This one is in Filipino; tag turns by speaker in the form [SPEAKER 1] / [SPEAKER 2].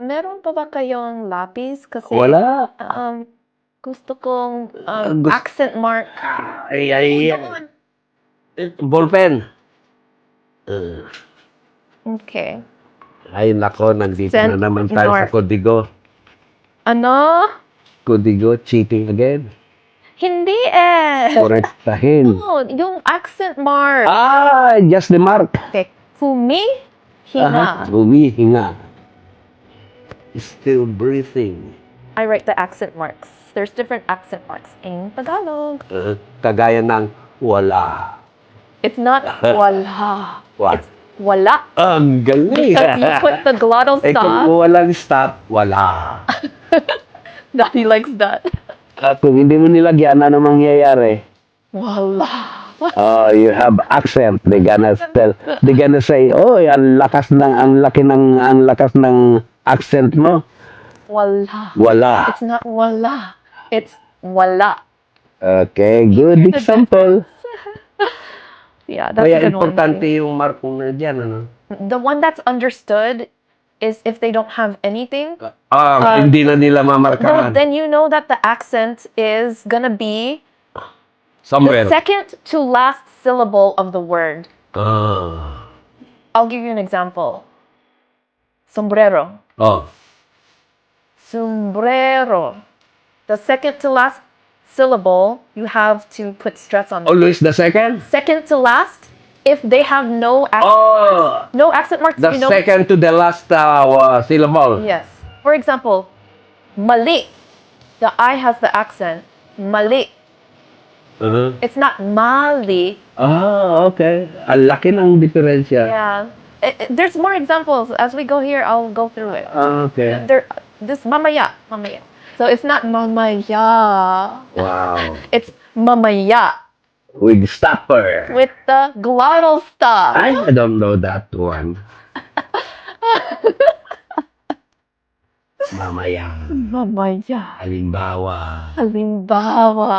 [SPEAKER 1] meron pa ba kayong lapis? Kasi,
[SPEAKER 2] Wala.
[SPEAKER 1] gusto kong
[SPEAKER 2] Gusto-
[SPEAKER 1] accent mark.
[SPEAKER 2] Ay.
[SPEAKER 1] Doon.
[SPEAKER 2] Ballpen. Uh,
[SPEAKER 1] Okay.
[SPEAKER 2] Ay, nako, nandito
[SPEAKER 1] Send
[SPEAKER 2] na naman tayo sa
[SPEAKER 1] north.
[SPEAKER 2] Codigo.
[SPEAKER 1] Ano?
[SPEAKER 2] Codigo, cheating again.
[SPEAKER 1] Hindi eh.
[SPEAKER 2] Korektahin.
[SPEAKER 1] No, yung accent mark.
[SPEAKER 2] Just the mark.
[SPEAKER 1] Okay. Fumi, hinga.
[SPEAKER 2] Humihinga. Still breathing.
[SPEAKER 1] I write the accent marks. There's different accent marks in Tagalog.
[SPEAKER 2] Kagaya ng wala.
[SPEAKER 1] It's not wala.
[SPEAKER 2] What?
[SPEAKER 1] It's wala.
[SPEAKER 2] Ang galing.
[SPEAKER 1] Because you put the glottal
[SPEAKER 2] Eh, kung
[SPEAKER 1] stop.
[SPEAKER 2] walang stop, wala.
[SPEAKER 1] Daddy likes that.
[SPEAKER 2] Kung hindi mo nilagyan, ano mangyayari?
[SPEAKER 1] Wala.
[SPEAKER 2] You have accent. They're gonna say, oh, ang lakas ng accent mo.
[SPEAKER 1] Wala.
[SPEAKER 2] Wala.
[SPEAKER 1] It's not wala. It's wala.
[SPEAKER 2] Okay, good example.
[SPEAKER 1] Yeah, that's
[SPEAKER 2] Kaya
[SPEAKER 1] a good one.
[SPEAKER 2] importante yung markong na dyan, ano?
[SPEAKER 1] The one that's understood is if they don't have anything.
[SPEAKER 2] Hindi na nila
[SPEAKER 1] No,
[SPEAKER 2] mamarkahan.
[SPEAKER 1] then you know that the accent is gonna be
[SPEAKER 2] Somewhere.
[SPEAKER 1] the second to last syllable of the word.
[SPEAKER 2] Ah.
[SPEAKER 1] I'll give you an example. Sombrero.
[SPEAKER 2] Oh.
[SPEAKER 1] Sombrero. The second to last syllable, you have to put stress on it.
[SPEAKER 2] Always the second?
[SPEAKER 1] Second to last, if they have no accent,
[SPEAKER 2] Oh.
[SPEAKER 1] no accent marks,
[SPEAKER 2] The
[SPEAKER 1] you know.
[SPEAKER 2] second to the last syllable.
[SPEAKER 1] Yes. For example, mali. The I has the accent. Mali.
[SPEAKER 2] Uh-huh.
[SPEAKER 1] It's not mali.
[SPEAKER 2] Okay. Ang laki ng diferensya.
[SPEAKER 1] Yeah. There's more examples. As we go here, I'll go through it.
[SPEAKER 2] Okay.
[SPEAKER 1] This mamaya. So it's not mamaya.
[SPEAKER 2] Wow.
[SPEAKER 1] It's mamaya
[SPEAKER 2] With stopper.
[SPEAKER 1] with the glottal stop.
[SPEAKER 2] I don't know that one. Mamaya.
[SPEAKER 1] Mamaya.
[SPEAKER 2] Halimbawa.
[SPEAKER 1] Halimbawa.